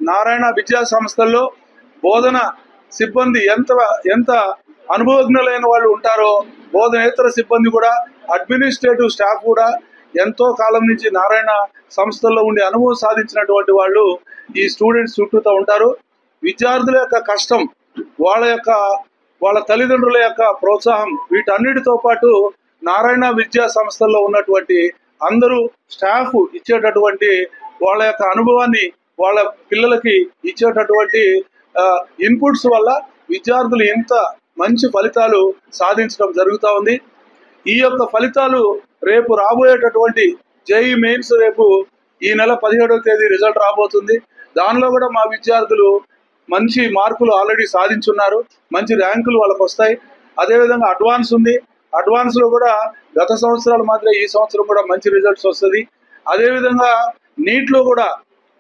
నారాయణ విద్యా సంస్థల్లో బోధన సిబ్బంది ఎంత అనుభవజ్ఞులైన వాళ్ళు ఉంటారో బోధనేతర సిబ్బంది కూడా అడ్మినిస్ట్రేటివ్ స్టాఫ్ కూడా ఎంతో కాలం నుంచి నారాయణ సంస్థల్లో ఉండి అనుభవం సాధించినటువంటి వాళ్ళు ఈ స్టూడెంట్స్ చుట్టూతో ఉంటారు. విద్యార్థుల యొక్క కష్టం, వాళ్ళ తల్లిదండ్రుల యొక్క ప్రోత్సాహం, వీటన్నిటితో పాటు నారాయణ విద్యా సంస్థల్లో ఉన్నటువంటి అందరూ స్టాఫ్ ఇచ్చేటటువంటి వాళ్ళ యొక్క అనుభవాన్ని వాళ్ళ పిల్లలకి ఇచ్చేటటువంటి ఇన్పుట్స్ వల్ల విద్యార్థులు ఇంత మంచి ఫలితాలు సాధించడం జరుగుతూ ఉంది. ఈ యొక్క ఫలితాలు రేపు రాబోయేటటువంటి జేఈఈ మెయిన్స్ రేపు ఈ నెల 17వ తేదీ రిజల్ట్ రాబోతుంది. దానిలో కూడా మా విద్యార్థులు మంచి మార్కులు ఆల్రెడీ సాధించున్నారు, మంచి ర్యాంకులు వాళ్ళకు వస్తాయి. అదేవిధంగా అడ్వాన్స్ ఉంది, అడ్వాన్స్లో కూడా గత సంవత్సరాలు మాత్రమే ఈ సంవత్సరం కూడా మంచి రిజల్ట్స్ వస్తుంది. అదేవిధంగా నీట్లో కూడా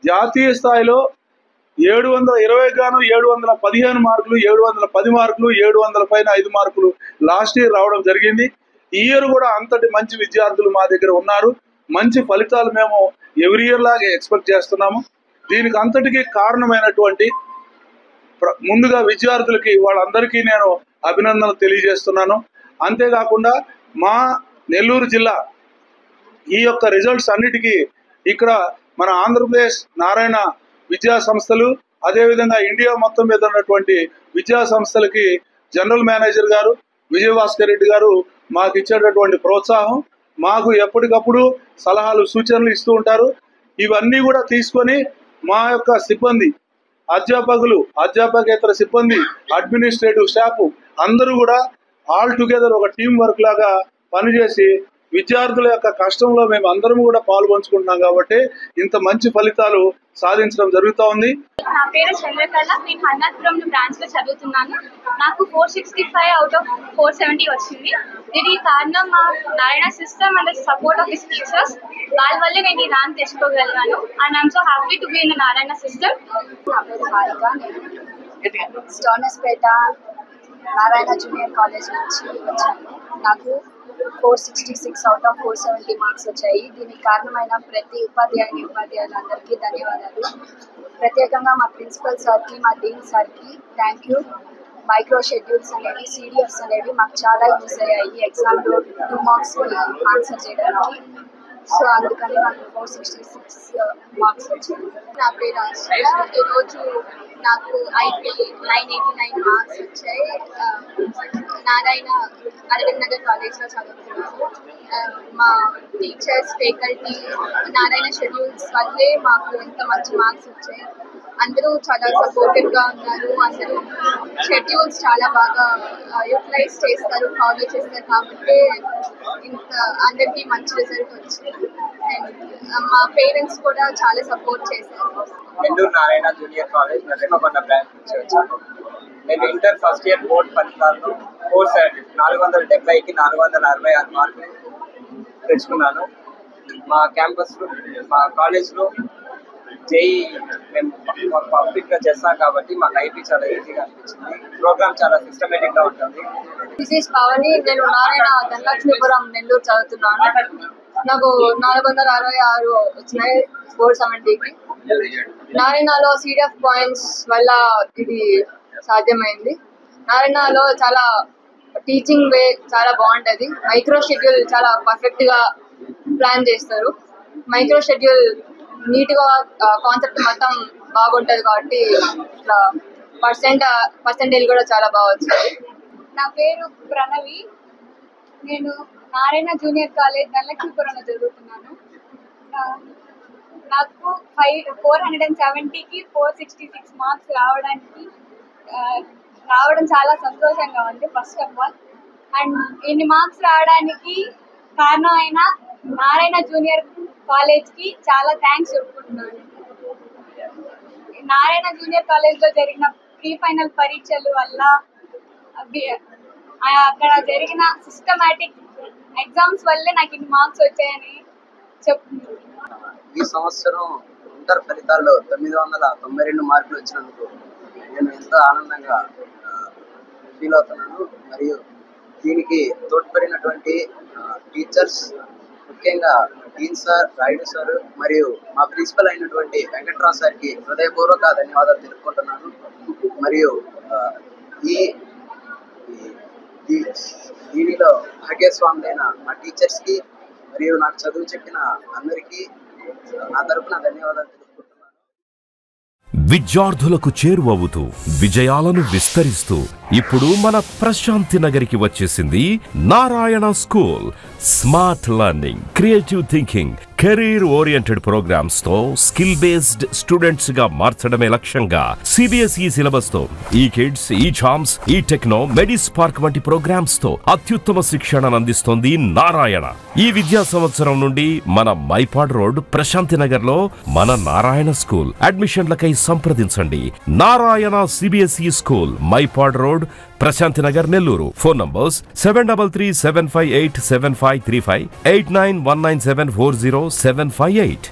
జాతీయ స్థాయిలో 720 గాను 715 మార్కులు, 710 మార్కులు, 700 పైన 5 మార్కులు లాస్ట్ ఇయర్ రావడం జరిగింది. ఈ ఇయర్ కూడా అంతటి మంచి విద్యార్థులు మా దగ్గర ఉన్నారు. మంచి ఫలితాలు మేము ఎవ్రీ ఇయర్ లాగే ఎక్స్పెక్ట్ చేస్తున్నాము. దీనికి అంతటికీ కారణమైనటువంటి ముందుగా విద్యార్థులకి వాళ్ళందరికీ నేను అభినందనలు తెలియజేస్తున్నాను. అంతేకాకుండా మా నెల్లూరు జిల్లా ఈ యొక్క రిజల్ట్స్ అన్నిటికీ ఇక్కడ మన ఆంధ్రప్రదేశ్ నారాయణ విద్యా సంస్థలు, అదేవిధంగా ఇండియా మొత్తం మీద ఉన్నటువంటి విద్యా సంస్థలకి జనరల్ మేనేజర్ గారు విజయభాస్కర్ రెడ్డి గారు మాకు ఇచ్చేటటువంటి ప్రోత్సాహం, మాకు ఎప్పటికప్పుడు సలహాలు సూచనలు ఇస్తూ ఉంటారు. ఇవన్నీ కూడా తీసుకొని మా యొక్క సిబ్బంది, అధ్యాపకులు, అధ్యాపకేతర సిబ్బంది, అడ్మినిస్ట్రేటివ్ స్టాఫ్ అందరూ కూడా ఆల్ టుగెదర్ ఒక టీం వర్క్ లాగా పనిచేసి విద్యార్థుల యొక్క కష్టంలో మేము అందరం కూడా పాల్పంచుకుంటున్నాం కాబట్టి ఇంత మంచి ఫలితాలు సాధించడం జరుగుతూ ఉంది. నా పేరు చంద్రకళ, నేను హన్నాపురం బ్రాంచ్ లో చదువుతున్నాను. నాకు 465 అవుట్ ఆఫ్ 470 వచ్చింది. దీనికి కారణం మా Narayana system and support of his teachers. వాళ్ళ వల్లే నేను ఈ ర్యాంక్ తెచ్చుకోగలిగాను. And I'm so happy to be in Narayana system. నా పేరు హారిక, నేను స్టోనస్పేట నారాయణ జూనియర్ కాలేజ్ నుంచి వచ్చాను. నాకు 466 అవుట్ ఆఫ్ 470 మార్క్స్ వచ్చాయి. దీనికి కారణమైన ప్రతి ఉపాధ్యాయులందరికీ ధన్యవాదాలు. ప్రత్యేకంగా మా ప్రిన్సిపల్ సార్కి, మా డీన్ సార్కి థ్యాంక్ యూ. మైక్రో షెడ్యూల్స్ అనేవి, CDFs అనేవి మాకు చాలా యూస్ అయ్యాయి ఎగ్జామ్లో 2 మార్క్స్ ఆన్సర్ చేయడానికి. సో అందుకని నాకు 466 మార్క్స్ వచ్చాయి. నా పేరు ఆశ్రయ. ఈరోజు నాకు ఐపీ 989 మార్క్స్ వచ్చాయి. నారాయణ అరవింద్ నగర్ కాలేజ్లో చదువుతున్నాను. మా టీచర్స్, ఫ్యాకల్టీ, నారాయణ షెడ్యూల్స్ వల్లే మాకు ఇంత మంచి మార్క్స్ వచ్చాయి. అందరూ చాలా సపోర్టివ్గా ఉన్నారు. అందరూ షెడ్యూల్స్ చాలా బాగా యూటిలైజ్ చేస్తారు, ఫాలో చేస్తారు కాబట్టి ఇంత అందరికీ మంచి రిజల్ట్ వచ్చింది. అండ్ మా పేరెంట్స్ కూడా చాలా సపోర్ట్ చేశారు. Nellore Narayana junior college Narasimhakonda branch నుంచి వచ్చాను. నేను ఇంటర్ ఫస్ట్ ఇయర్ బోర్డ్ ఫలితాల్లో 470కి 466 మార్కులు తెచ్చుకున్నాను. మా క్యాంపస్లో, మా కాలేజ్లో జేఈ మేము పబ్లిక్గా చేస్తాం కాబట్టి మాకు ఐపీ చాలా ఈజీగా అనిపించింది. ప్రోగ్రామ్ చాలా సిస్టమేటిక్గా ఉంటుంది. This is Pavani. నేను నారాయణ ధనలక్ష్మీపురం నెల్లూరు చదువుతున్నాను. నాకు 466 వచ్చినాయి 470కి. నారాయణలో CDF పాయింట్స్ వల్ల ఇది సాధ్యమైంది. నారాయణలో చాలా టీచింగ్ వే చాలా బాగుంటుంది. మైక్రో షెడ్యూల్ చాలా పర్ఫెక్ట్గా ప్లాన్ చేస్తారు. మైక్రో షెడ్యూల్ నీట్గా కాన్సెప్ట్ మొత్తం బాగుంటుంది కాబట్టి ఇట్లా పర్సెంటేజ్ కూడా చాలా బాగా వచ్చింది. నా పేరు ప్రణవి. నేను నారాయణ జూనియర్ కాలేజ్ ధనలక్ష్మీపురంలో చదువుతున్నాను. నాకు 470కి 466 మార్క్స్ రావడం చాలా సంతోషంగా ఉంది ఫస్ట్ ఆఫ్ ఆల్. అండ్ ఇన్ని మార్క్స్ రావడానికి కారణమైన నారాయణ జూనియర్ కాలేజ్కి చాలా థ్యాంక్స్ చెప్పుకుంటున్నాను. నారాయణ జూనియర్ కాలేజ్లో జరిగిన ప్రీ ఫైనల్ పరీక్షల వల్ల అక్కడ జరిగిన సిస్టమాటిక్ ఎగ్జామ్స్ వల్లే నాకు ఇన్ని మార్క్స్ వచ్చాయని చెప్తున్నాను. ఈ సంవత్సరం ఇంటర్ ఫలితాల్లో 992 మార్కులు వచ్చినందుకు నేను ఎంతో ఆనందంగా ఫీల్ అవుతున్నాను. మరియు దీనికి తోడ్పడినటువంటి టీచర్స్, ముఖ్యంగా డీన్ సార్, రాయుడు సార్ మరియు మా ప్రిన్సిపల్ అయినటువంటి వెంకట్రావు సార్కి హృదయపూర్వక ధన్యవాదాలు తెలుపుకుంటున్నాను. మరియు దీనిలో భాగ్యస్వాములైన మా టీచర్స్కి మరియు నాకు చదువు చెప్పిన అందరికీ నా తరపున ధన్యవాదాలు తెలుపుకుంటున్నాను. విద్యార్థులకు చేరువవుతూ విజయాలను విస్తరిస్తూ ఇప్పుడు మన ప్రశాంతి నగరికి వచ్చేసింది Narayana school. Smart learning, creative thinking, career oriented programmes తో స్కిల్ బేస్డ్ స్టూడెంట్స్ గా మార్చడమే లక్ష్యంగా సిబిఎస్ఈ సిలబస్ తో ఈ కిడ్స్, ఈ ఛామ్స్, ఈ టెక్నో, మెడిస్పార్క్ వంటి ప్రోగ్రామ్స్ తో అత్యుత్తమ శిక్షణను అందిస్తోంది నారాయణ. ఈ విద్యా సంవత్సరం నుండి మన మైపాడ్ రోడ్ ప్రశాంతి నగర్ లో మన నారాయణ స్కూల్. అడ్మిషన్లకై సంప్రదించండి. Narayana CBSE school, Mypad road, Prashanti Nagar, Nellore. Phone numbers 7337587535, 8919740758.